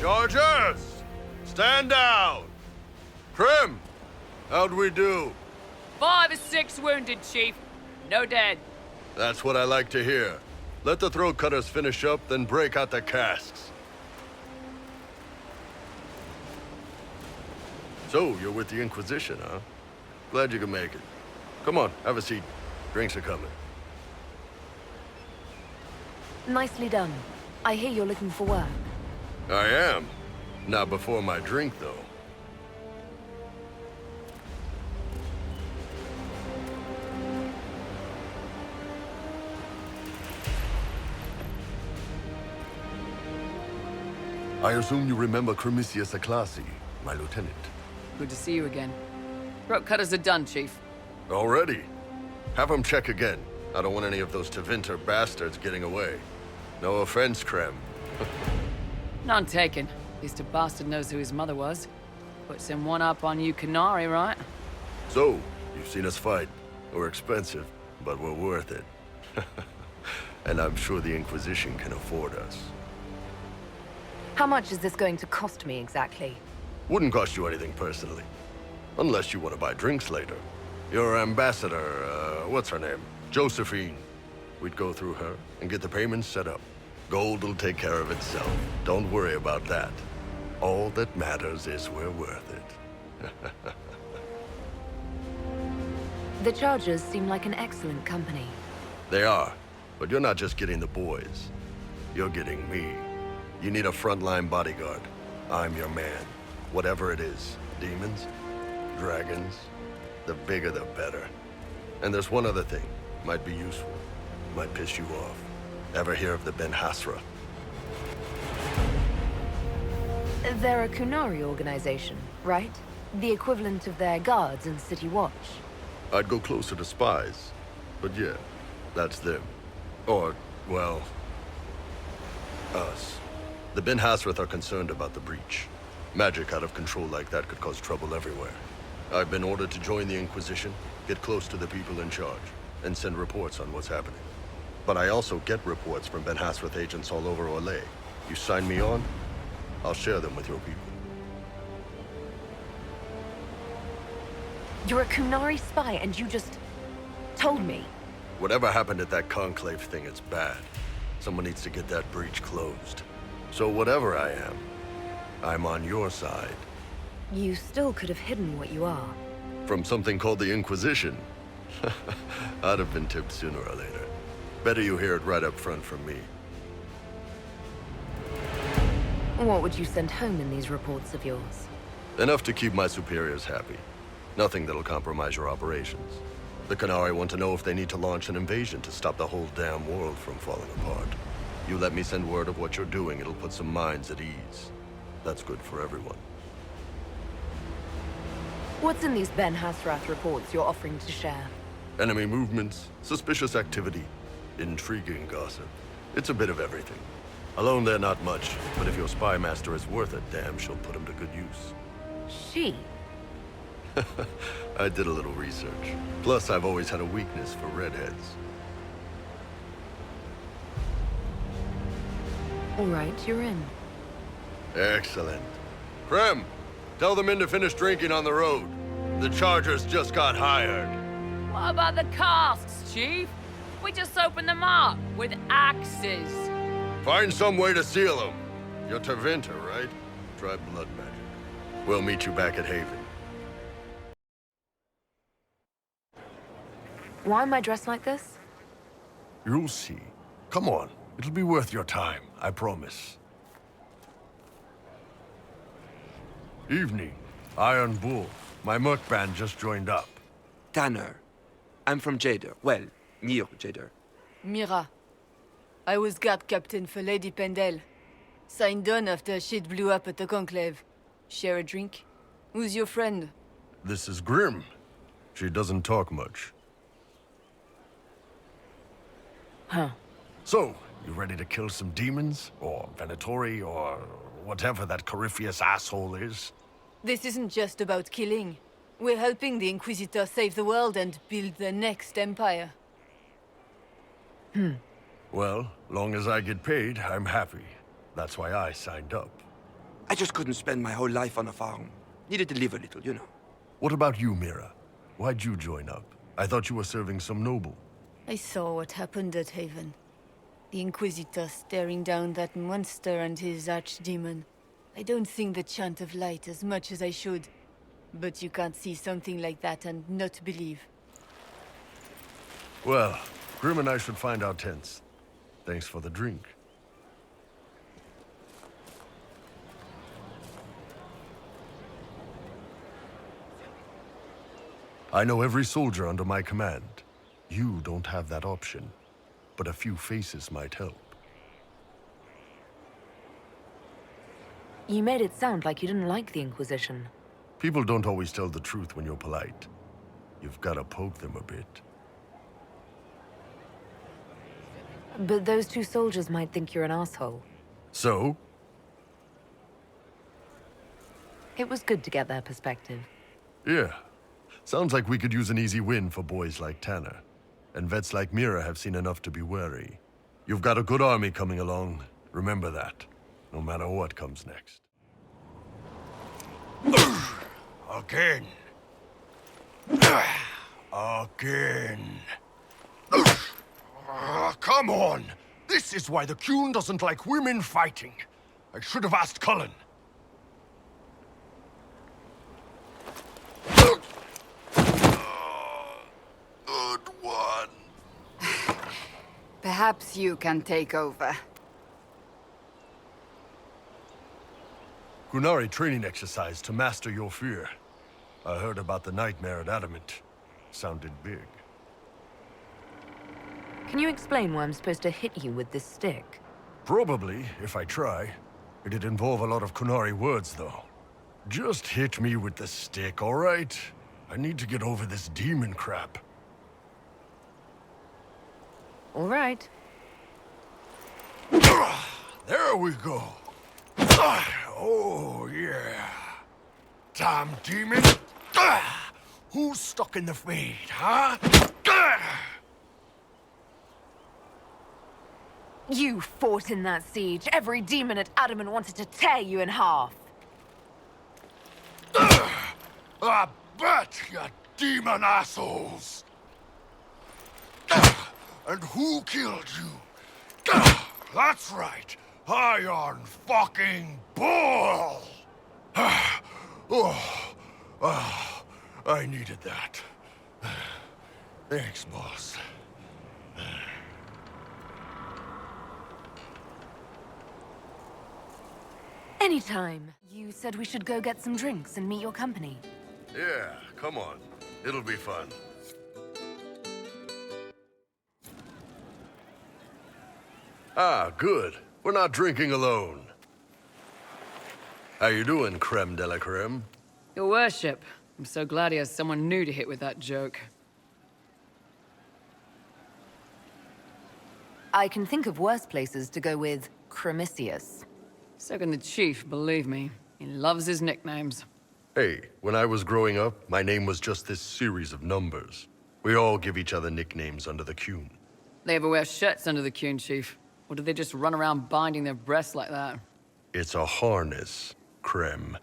Chargers! Stand down! Krim! How'd we do? 5 or 6 wounded, Chief. No dead. That's what I like to hear. Let the throat cutters finish up, then break out the casks. So, you're with the Inquisition, huh? Glad you could make it. Come on, have a seat. Drinks are coming. Nicely done. I hear you're looking for work. I am. Not before my drink, though. I assume you remember Cremisius Aclassi, my lieutenant. Good to see you again. Throat cutters are done, Chief. Already? Have him check again. I don't want any of those Tevinter bastards getting away. No offense, Krem. None taken. At least a bastard knows who his mother was. Puts him one up on you Canary, right? So, you've seen us fight. We're expensive, but we're worth it. And I'm sure the Inquisition can afford us. How much is this going to cost me exactly? Wouldn't cost you anything personally. Unless you want to buy drinks later. Your ambassador, what's her name? Josephine. We'd go through her and get the payments set up. Gold will take care of itself. Don't worry about that. All that matters is we're worth it. The Chargers seem like an excellent company. They are, but you're not just getting the boys. You're getting me. You need a frontline bodyguard. I'm your man. Whatever it is. Demons? Dragons? The bigger the better. And there's one other thing. Might be useful. Might piss you off. Ever hear of the Ben Hasra? They're a Kunari organization, right? The equivalent of their guards and City Watch. I'd go closer to spies. But yeah, that's them. Or, well, us. The Ben Hasrath are concerned about the breach. Magic out of control like that could cause trouble everywhere. I've been ordered to join the Inquisition, get close to the people in charge, and send reports on what's happening. But I also get reports from Ben Hasrath agents all over Orlais. You sign me on, I'll share them with your people. You're a Kunari spy and you just told me. Whatever happened at that conclave thing, it's bad. Someone needs to get that breach closed. So whatever I am, I'm on your side. You still could have hidden what you are. From something called the Inquisition. I'd have been tipped sooner or later. Better you hear it right up front from me. What would you send home in these reports of yours? Enough to keep my superiors happy. Nothing that'll compromise your operations. The Canari want to know if they need to launch an invasion to stop the whole damn world from falling apart. You let me send word of what you're doing, it'll put some minds at ease. That's good for everyone. What's in these Ben Hasrath reports you're offering to share? Enemy movements, suspicious activity, intriguing gossip. It's a bit of everything. Alone they're not much, but if your spy master is worth a damn, she'll put him to good use. She? I did a little research. Plus, I've always had a weakness for redheads. All right, you're in. Excellent. Krem, tell the men to finish drinking on the road. The Chargers just got hired. What about the casks, Chief? We just opened them up with axes. Find some way to seal them. You're Tevinter, right? Try blood magic. We'll meet you back at Haven. Why am I dressed like this? You'll see. Come on. It'll be worth your time, I promise. Evening. Iron불. My merc band just joined up. Tanner. I'm from Jader. Well, near Jader. Mira. I was guard captain for Lady Pendel. Signed on after shit blew up at the conclave. Share a drink? Who's your friend? This is Grim. She doesn't talk much. Huh. So, you ready to kill some demons? Or Venatori, or whatever that Corypheus asshole is? This isn't just about killing. We're helping the Inquisitor save the world and build the next empire. Well, long as I get paid, I'm happy. That's why I signed up. I just couldn't spend my whole life on a farm. Needed to live a little, you know. What about you, Mira? Why'd you join up? I thought you were serving some noble. I saw what happened at Haven. The Inquisitor staring down that monster and his archdemon. I don't sing the chant of light as much as I should. But you can't see something like that and not believe. Well, Grim and I should find our tents. Thanks for the drink. I know every soldier under my command. You don't have that option, but a few faces might help. You made it sound like you didn't like the Inquisition. People don't always tell the truth when you're polite. You've got to poke them a bit. But those two soldiers might think you're an asshole. So? It was good to get their perspective. Yeah. Sounds like we could use an easy win for boys like Tanner. And vets like Mira have seen enough to be wary. You've got a good army coming along. Remember that, no matter what comes next. Again. Again. Come on! This is why the Qun doesn't like women fighting. I should have asked Cullen. Good one. Perhaps you can take over. Qunari training exercise to master your fear. I heard about the nightmare at Adamant. Sounded big. Can you explain why I'm supposed to hit you with this stick? Probably, if I try. It'd involve a lot of Qunari words, though. Just hit me with the stick, all right? I need to get over this demon crap. All right. There we go. Oh, yeah. Damn demon. Who's stuck in the fade, huh? You fought in that siege. Every demon at Adamant wanted to tear you in half. I bet, you demon assholes! And who killed you? That's right, Iron fucking Bull! I needed that. Thanks, boss. Anytime. You said we should go get some drinks and meet your company. Yeah, come on. It'll be fun. Ah, good. We're not drinking alone. How you doing, creme de la creme? Your worship. I'm so glad he has someone new to hit with that joke. I can think of worse places to go with Cremisius. So can the chief, believe me. He loves his nicknames. Hey, when I was growing up, my name was just this series of numbers. We all give each other nicknames under the Qun. They ever wear shirts under the Qun, chief? Or do they just run around binding their breasts like that? It's a harness, creme.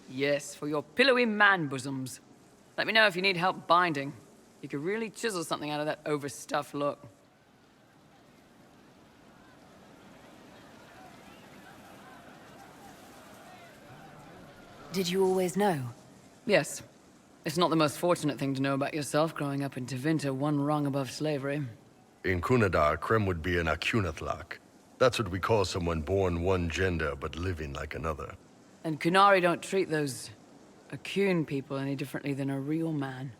Yes, for your pillowy man bosoms. Let me know if you need help binding. You could really chisel something out of that overstuffed look. Did you always know? Yes. It's not the most fortunate thing to know about yourself growing up in Tevinter, one rung above slavery. In Kunadar, creme would be an Acunathlock. That's what we call someone born one gender but living like another. And Qunari don't treat those Akun people any differently than a real man.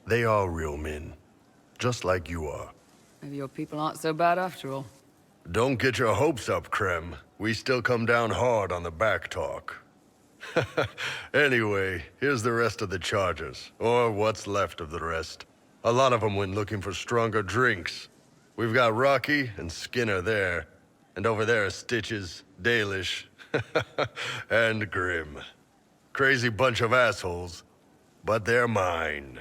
They are real men, just like you are. Maybe your people aren't so bad after all. Don't get your hopes up, Creme. We still come down hard on the back talk. Anyway, here's the rest of the charges, or what's left of the rest. A lot of them went looking for stronger drinks. We've got Rocky and Skinner there, and over there are Stitches, Dalish, and Grim. Crazy bunch of assholes, but they're mine.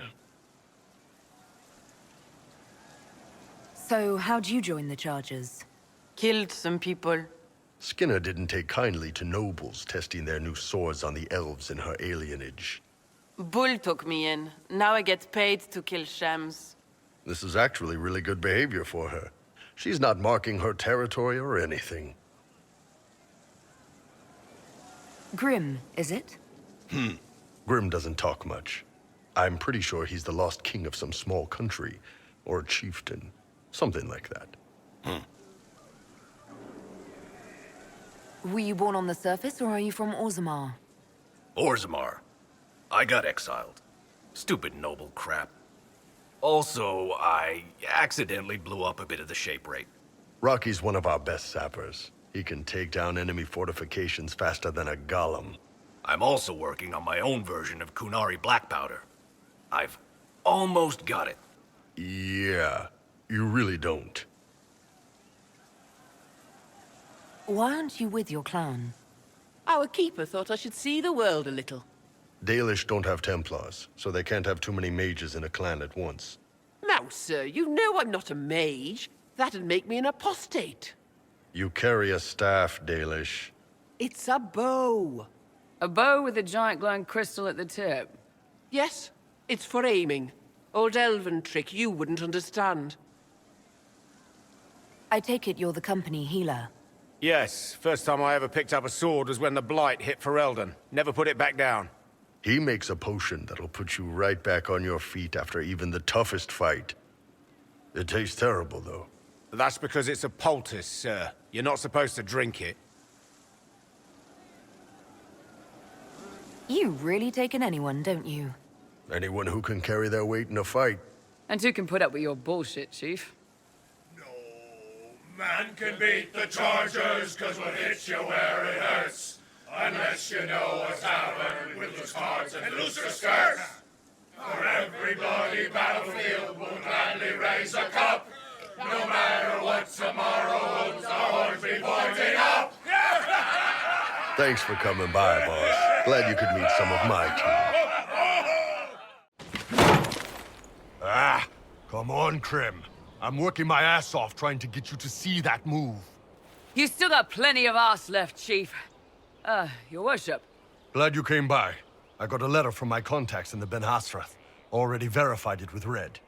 So, how'd you join the Chargers? Killed some people. Skinner didn't take kindly to nobles testing their new swords on the elves in her alienage. Bull took me in. Now I get paid to kill shams. This is actually really good behavior for her. She's not marking her territory or anything. Grim, is it? Grim doesn't talk much. I'm pretty sure he's the lost king of some small country, or chieftain, something like that. Were you born on the surface, or are you from Orzammar? Orzammar. I got exiled. Stupid noble crap. Also, I accidentally blew up a bit of the shape rate. Rocky's one of our best sappers. He can take down enemy fortifications faster than a golem. I'm also working on my own version of Kunari black powder. I've almost got it. Yeah, you really don't. Why aren't you with your clan? Our keeper thought I should see the world a little. Dalish don't have Templars, so they can't have too many mages in a clan at once. Now, sir, you know I'm not a mage. That'd make me an apostate. You carry a staff, Dalish. It's a bow. A bow with a giant glowing crystal at the tip. Yes, it's for aiming. Old elven trick you wouldn't understand. I take it you're the company healer. Yes, first time I ever picked up a sword was when the Blight hit Ferelden. Never put it back down. He makes a potion that'll put you right back on your feet after even the toughest fight. It tastes terrible, though. That's because it's a poultice, sir. You're not supposed to drink it. You really take in anyone, don't you? Anyone who can carry their weight in a fight. And who can put up with your bullshit, Chief? No man can beat the Chargers, 'cause we'll hit you where it hurts. Unless you know a tavern with loose cards and looser skirts. For every bloody battlefield we'll gladly raise a cup. No matter what tomorrow holds, our horns be pointing up. Thanks for coming by, boss. Glad you could meet some of my team. Ah, come on, Krim. I'm working my ass off trying to get you to see that move. You still got plenty of arse left, Chief. Your worship. Glad you came by. I got a letter from my contacts in the Ben Hasrath. Already verified it with Red.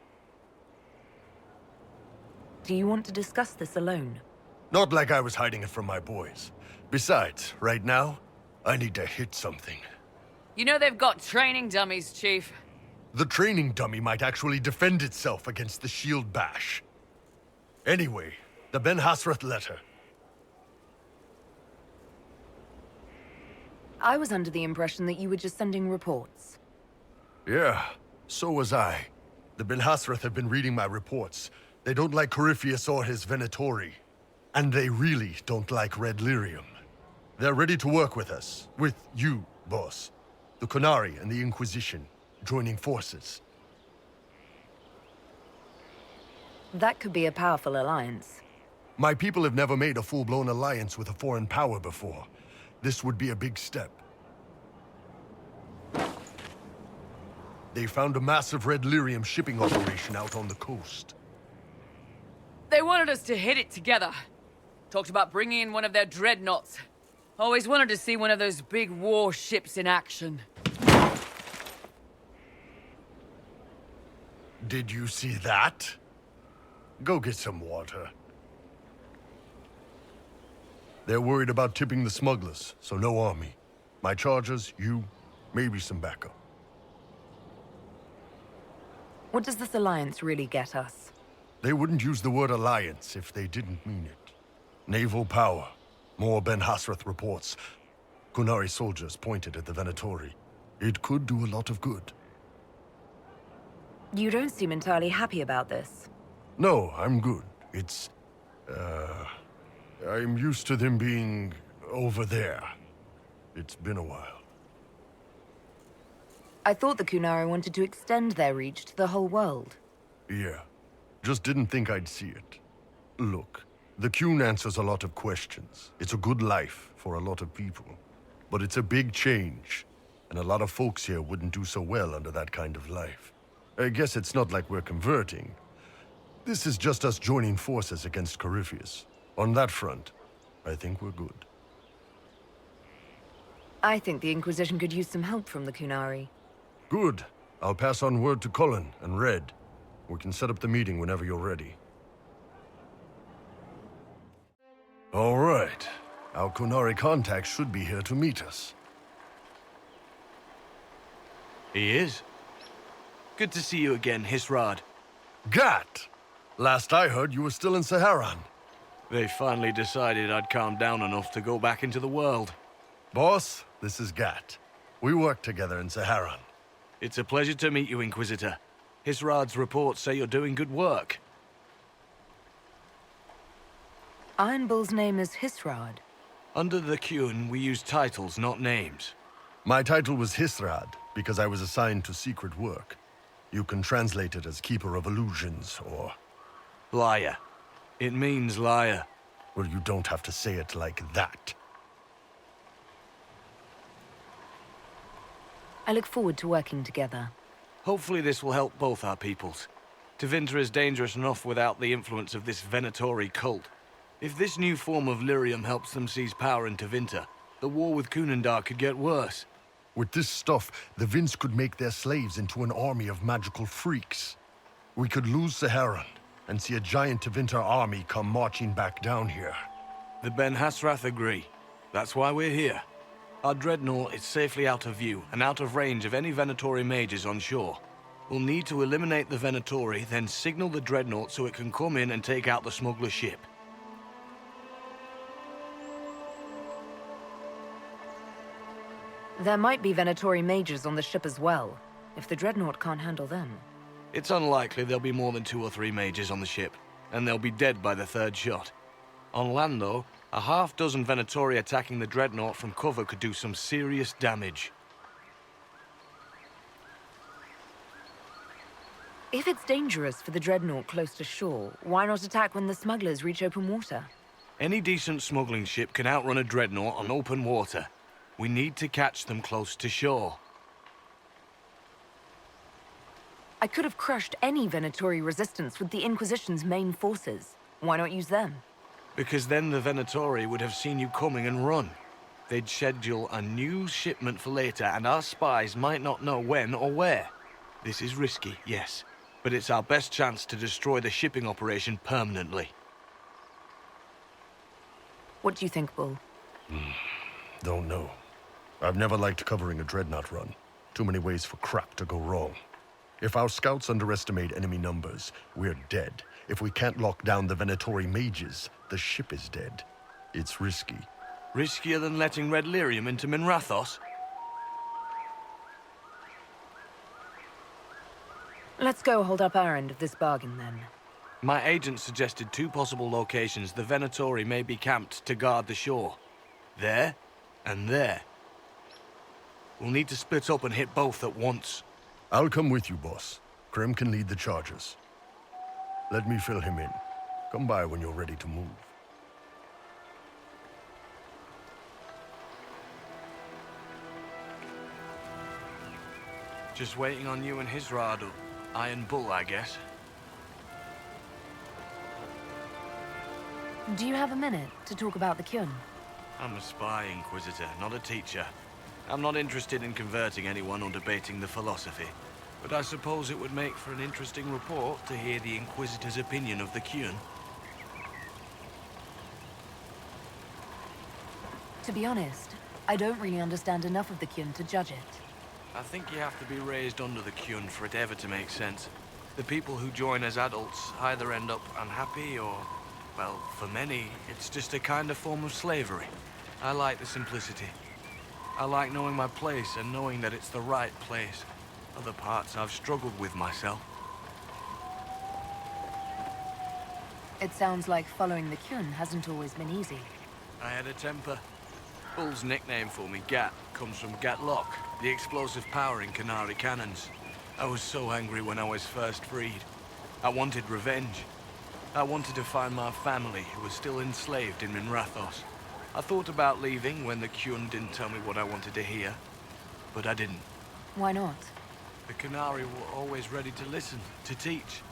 Do you want to discuss this alone? Not like I was hiding it from my boys. Besides, right now, I need to hit something. You know they've got training dummies, Chief. The training dummy might actually defend itself against the shield bash. Anyway, the Ben Hasrath letter. I was under the impression that you were just sending reports. Yeah, so was I. The Ben Hasrath have been reading my reports. They don't like Corypheus or his Venatori. And they really don't like Red Lyrium. They're ready to work with us. With you, boss. The Kunari and the Inquisition, joining forces. That could be a powerful alliance. My people have never made a full-blown alliance with a foreign power before. This would be a big step. They found a massive Red Lyrium shipping operation out on the coast. They wanted us to hit it together. Talked about bringing in one of their dreadnoughts. Always wanted to see one of those big warships in action. Did you see that? Go get some water. They're worried about tipping the smugglers, so no army. My chargers, you, maybe some backup. What does this alliance really get us? They wouldn't use the word alliance if they didn't mean it. Naval power. More Ben Hasrath reports. Kunari soldiers pointed at the Venatori. It could do a lot of good. You don't seem entirely happy about this. No, I'm good. It's... I'm used to them being over there. It's been a while. I thought the Kunari wanted to extend their reach to the whole world. Yeah. Just didn't think I'd see it. Look, the Qun answers a lot of questions. It's a good life for a lot of people. But it's a big change, and a lot of folks here wouldn't do so well under that kind of life. I guess it's not like we're converting. This is just us joining forces against Corypheus. On that front, I think we're good. I think the Inquisition could use some help from the Kunari. Good. I'll pass on word to Cullen and Red. We can set up the meeting whenever you're ready. All right. Our Kunari contact should be here to meet us. He is. Good to see you again, Hisrad. Gat! Last I heard, you were still in Saharan. They finally decided I'd calmed down enough to go back into the world. Boss, this is Gat. We work together in Saharan. It's a pleasure to meet you, Inquisitor. Hisrad's reports say you're doing good work. Ironbull's name is Hisrad. Under the Qun, we use titles, not names. My title was Hisrad, because I was assigned to secret work. You can translate it as Keeper of Illusions, or... Liar. It means liar. Well, you don't have to say it like that. I look forward to working together. Hopefully this will help both our peoples. Tevinter is dangerous enough without the influence of this Venatori cult. If this new form of lyrium helps them seize power in Tevinter, the war with Kunandar could get worse. With this stuff, the Vince could make their slaves into an army of magical freaks. We could lose Saharan, and see a giant Tevinter army come marching back down here. The Ben Hasrath agree. That's why we're here. Our dreadnought is safely out of view and out of range of any Venatori mages on shore. We'll need to eliminate the Venatori, then signal the dreadnought so it can come in and take out the smuggler ship. There might be Venatori mages on the ship as well, if the dreadnought can't handle them. It's unlikely there'll be more than 2 or 3 mages on the ship, and they'll be dead by the 3rd shot. On land, though, a half-dozen Venatori attacking the dreadnought from cover could do some serious damage. If it's dangerous for the dreadnought close to shore, why not attack when the smugglers reach open water? Any decent smuggling ship can outrun a dreadnought on open water. We need to catch them close to shore. I could have crushed any Venatori resistance with the Inquisition's main forces. Why not use them? Because then the Venatori would have seen you coming and run. They'd schedule a new shipment for later, and our spies might not know when or where. This is risky, yes, but it's our best chance to destroy the shipping operation permanently. What do you think, Bull? Don't know. I've never liked covering a dreadnought run. Too many ways for crap to go wrong. If our scouts underestimate enemy numbers, we're dead. If we can't lock down the Venatori mages, the ship is dead. It's risky. Riskier than letting Red Lyrium into Minrathos? Let's go hold up our end of this bargain, then. My agent suggested 2 possible locations the Venatori may be camped to guard the shore. There, and there. We'll need to split up and hit both at once. I'll come with you, boss. Krem can lead the charges. Let me fill him in. Come by when you're ready to move. Just waiting on you and Hisrad, or Ironbull, I guess. Do you have a minute to talk about the Qun? I'm a spy, Inquisitor, not a teacher. I'm not interested in converting anyone or debating the philosophy. But I suppose it would make for an interesting report to hear the Inquisitor's opinion of the Qun. To be honest, I don't really understand enough of the Qun to judge it. I think you have to be raised under the Qun for it ever to make sense. The people who join as adults either end up unhappy or, well, for many, it's just a kind of form of slavery. I like the simplicity. I like knowing my place and knowing that it's the right place. Other parts I've struggled with myself. It sounds like following the Qun hasn't always been easy. I had a temper. Bull's nickname for me, Gat, comes from Gatlock, the explosive power in Canary cannons. I was so angry when I was first freed. I wanted revenge. I wanted to find my family who was still enslaved in Minrathos. I thought about leaving when the Qun didn't tell me what I wanted to hear, but I didn't. Why not? The Canary were always ready to listen, to teach.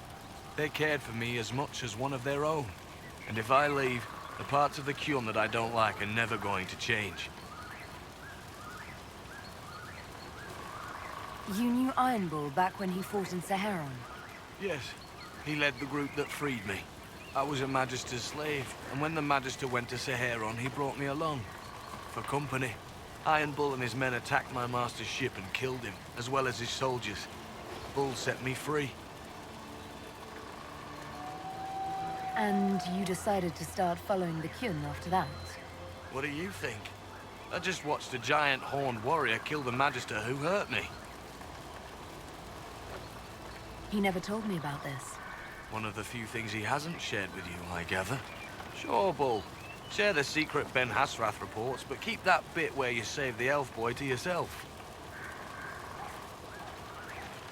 They cared for me as much as one of their own. And if I leave, The parts of the Qun that I don't like are never going to change. You knew Ironbull back when he fought in Saharon? Yes, he led the group that freed me. I was a Magister's slave, and when the Magister went to Saharon, he brought me along. For company. Ironbull and his men attacked my master's ship and killed him, as well as his soldiers. Bull set me free. And you decided to start following the Qun after that? What do you think? I just watched a giant horned warrior kill the Magister who hurt me. He never told me about this. One of the few things he hasn't shared with you, I gather. Sure, Bull. Share the secret Ben Hasrath reports, but keep that bit where you save the elf boy to yourself.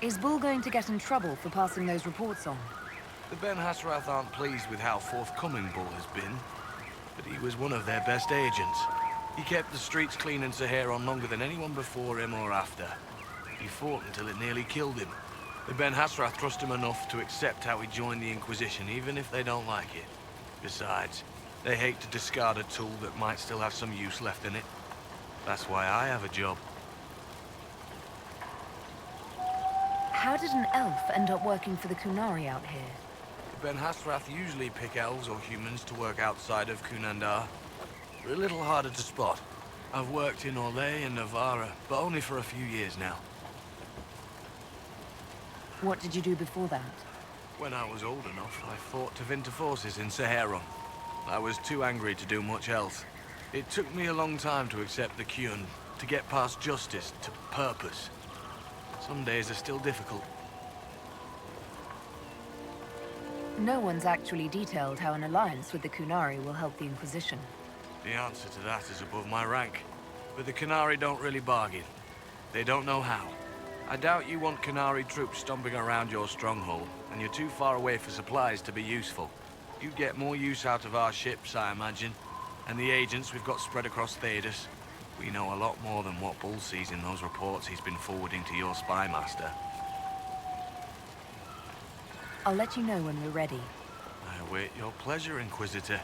Is Bull going to get in trouble for passing those reports on? The Ben Hasrath aren't pleased with how forthcoming Bull has been, but he was one of their best agents. He kept the streets clean in Saharon longer than anyone before him or after. He fought until it nearly killed him. The Ben Hasrath trust him enough to accept how he joined the Inquisition, even if they don't like it. Besides, they hate to discard a tool that might still have some use left in it. That's why I have a job. How did an elf end up working for the Qunari out here? The Ben Hasrath usually pick elves or humans to work outside of Kunandar. They're a little harder to spot. I've worked in Orlais and Navarra, but only for a few years now. What did you do before that? When I was old enough, I fought Tevinter forces in Saharon. I was too angry to do much else. It took me a long time to accept the Qun, to get past justice to purpose. Some days are still difficult. No one's actually detailed how an alliance with the Qunari will help the Inquisition. The answer to that is above my rank. But the Qunari don't really bargain. They don't know how. I doubt you want Qunari troops stomping around your stronghold, and you're too far away for supplies to be useful. You'd get more use out of our ships, I imagine, and the agents we've got spread across Thedas. We know a lot more than what Bull sees in those reports he's been forwarding to your spy master. I'll let you know when we're ready. I await your pleasure, Inquisitor.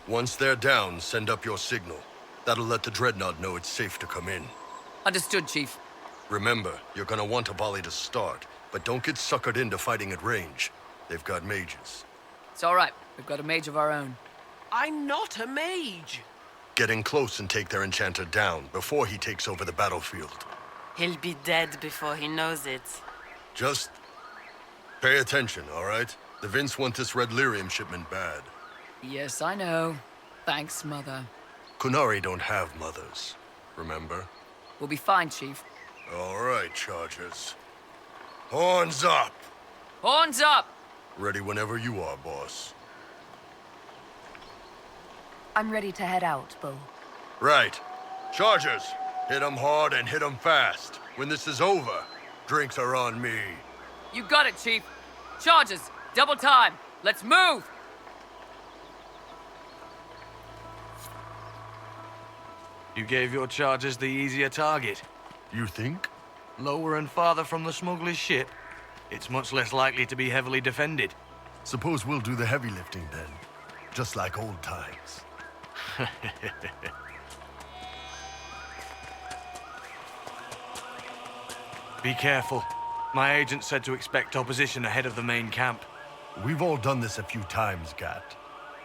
Once they're down, send up your signal. That'll let the Dreadnought know it's safe to come in. Understood, Chief. Remember, you're gonna want a volley to start, but don't get suckered into fighting at range. They've got mages. It's all right. We've got a mage of our own. I'm not a mage. Get in close and take their enchanter down before he takes over the battlefield. He'll be dead before he knows it. Just pay attention, all right? The Vince want this red lyrium shipment bad. Yes, I know. Thanks, Mother. Qunari don't have mothers, remember? We'll be fine, Chief. All right, Chargers. Horns up! Horns up! Ready whenever you are, boss. I'm ready to head out, Bull. Right. Chargers, hit 'em hard and hit 'em fast. When this is over, drinks are on me. You got it, Chief. Charges, double time. Let's move! You gave your chargers the easier target. You think? Lower and farther from the smuggler's ship, it's much less likely to be heavily defended. Suppose we'll do the heavy lifting then. Just like old times. Be careful. My agent said to expect opposition ahead of the main camp. We've all done this a few times, Gat.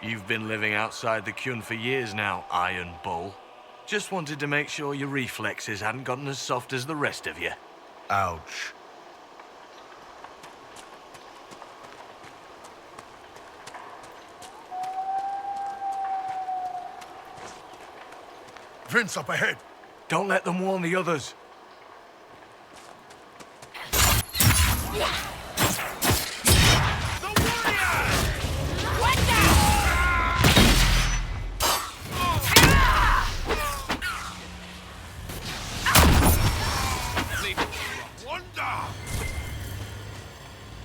You've been living outside the Qun for years now, Iron Bull. Just wanted to make sure your reflexes hadn't gotten as soft as the rest of you. Ouch. Vince up ahead. Don't let them warn the others.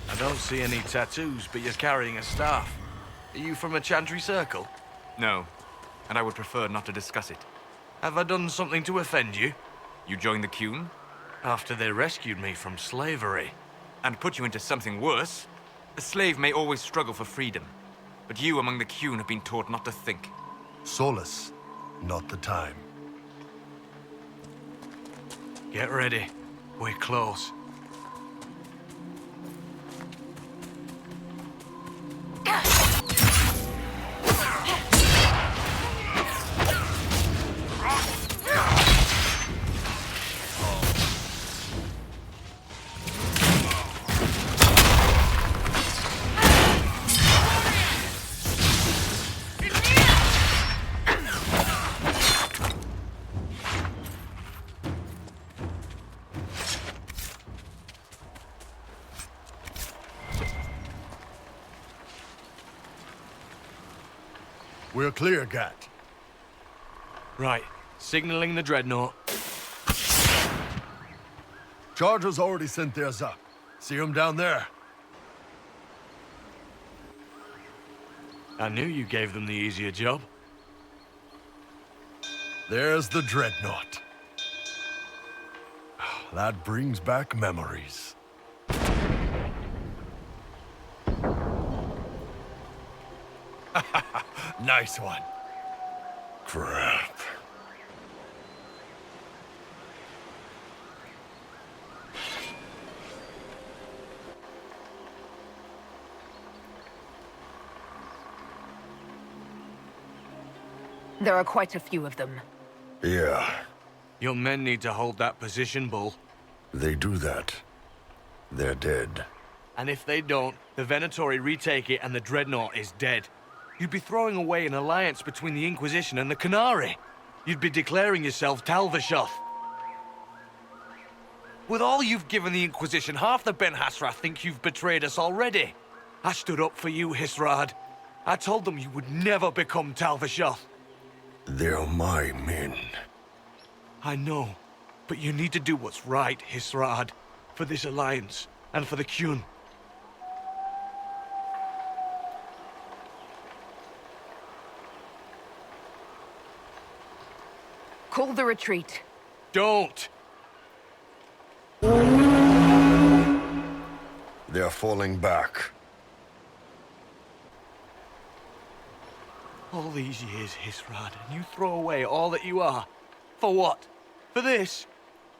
I don't see any tattoos, but you're carrying a staff. Are you from a Chantry Circle? No, and I would prefer not to discuss it. Have I done something to offend you? You joined the Qun? After they rescued me from slavery. and put you into something worse. A slave may always struggle for freedom, but you among the Qun have been taught not to think. Solace, not the time. Get ready. We're close. We're clear, Gat. Right. Signaling the dreadnought. Chargers already sent theirs up. See them down there? I knew you gave them the easier job. There's the dreadnought. That brings back memories. Nice one. Crap. There are quite a few of them. Yeah, Your men need to hold that position, Bull. they do that. They're dead. And if they don't, the Venatori retake it and the dreadnought is dead. You'd be throwing away an alliance between the Inquisition and the Qunari. You'd be declaring yourself Talvishoth. With all you've given the Inquisition, half the Ben Hasrath think you've betrayed us already. I stood up for you, Hisrad. I told them you would never become Talvishoth. They're my men. I know, but you need to do what's right, Hisrad. For this alliance, and for the Qun. Call the retreat. Don't! They're falling back. All these years, Hisrad, and you throw away all that you are. For what? For this?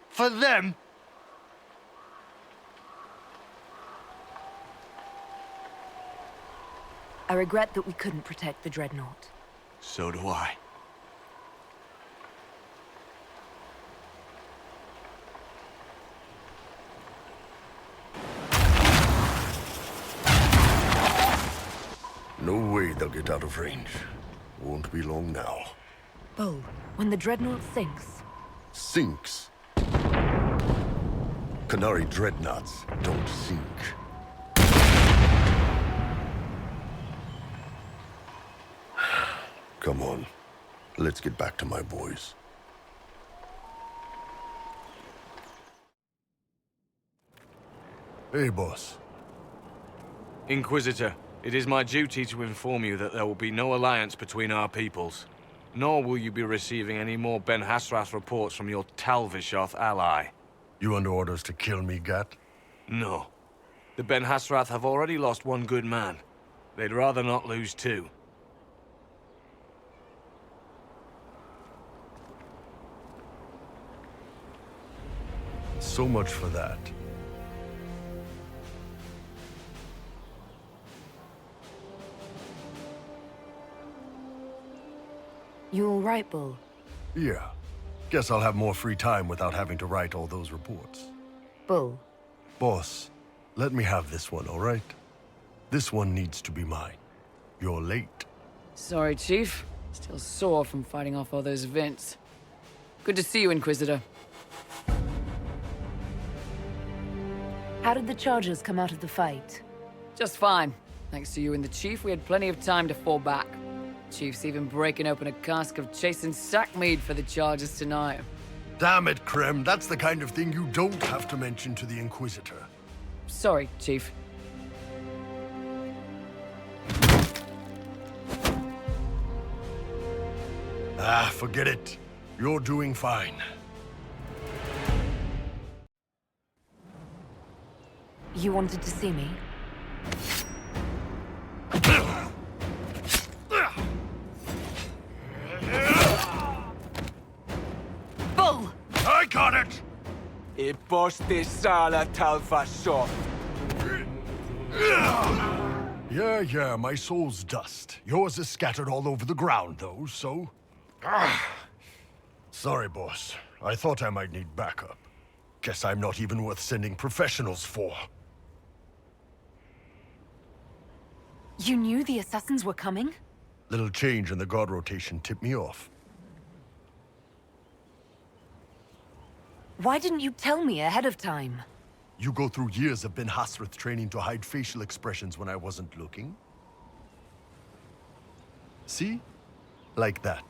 For them? I regret that we couldn't protect the dreadnought. So do I. No way they'll get out of range. Won't be long now. Bull, when the dreadnought sinks, Sinks. Qunari dreadnoughts don't sink. Come on. Let's get back to my boys. Hey, boss. Inquisitor, it is my duty to inform you that there will be no alliance between our peoples. Nor will you be receiving any more Ben Hasrath reports from your Talvishoth ally. You under orders to kill me, Gat? No. The Ben Hasrath have already lost one good man. They'd rather not lose two. So much for that. you all right, Bull? Yeah. Guess I'll have more free time without having to write all those reports. Bull, Boss, let me have this one, all right? This one needs to be mine. You're late. Sorry, Chief. Still sore from fighting off all those vents. Good to see you, Inquisitor. how did the Chargers come out of the fight? Just fine. Thanks to you and the Chief, we had plenty of time to fall back. Chief's even breaking open a cask of chasing sackmead for the Chargers tonight. Damn it, Krem. That's the kind of thing you don't have to mention to the Inquisitor. Sorry, Chief. Ah, forget it. You're doing fine. You wanted to see me? Bull! I got it! E poste sala talva soft. Yeah, my soul's dust. Yours is scattered all over the ground, though, so... Sorry, boss. I thought I might need backup. Guess I'm not even worth sending professionals for. You knew the assassins were coming? Little change in the guard rotation tipped me off. Why didn't you tell me ahead of time? You go through years of Ben Hasrith training to hide facial expressions when I wasn't looking? See? Like that.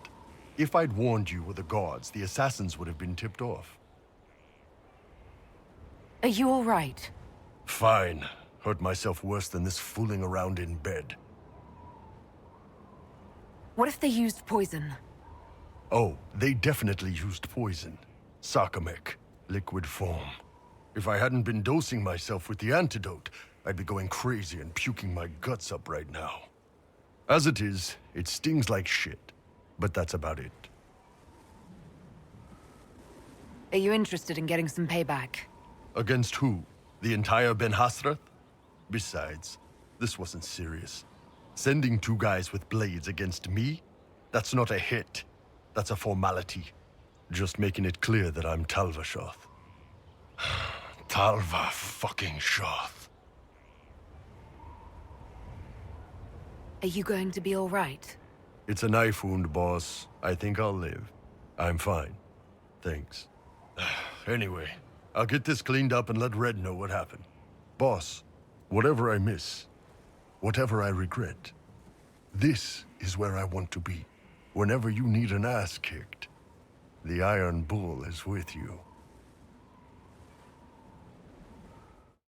If I'd warned you were the guards, the assassins would have been tipped off. Are you all right? Fine. Hurt myself worse than this fooling around in bed. What if they used poison? Oh, they definitely used poison. Sarcomec, liquid form. If I hadn't been dosing myself with the antidote, I'd be going crazy and puking my guts up right now. As it is, it stings like shit. But that's about it. Are you interested in getting some payback? Against who? The entire Ben Hasrith? Besides, this wasn't serious. Sending two guys with blades against me? That's not a hit. That's a formality. Just making it clear that I'm Talva Shoth. Talva fucking Shoth. Are you going to be all right? It's a knife wound, boss. I think I'll live. I'm fine. Thanks. Anyway, I'll get this cleaned up and let Red know what happened. Boss, whatever I miss, whatever I regret, this is where I want to be. Whenever you need an ass kicked, the Iron Bull is with you.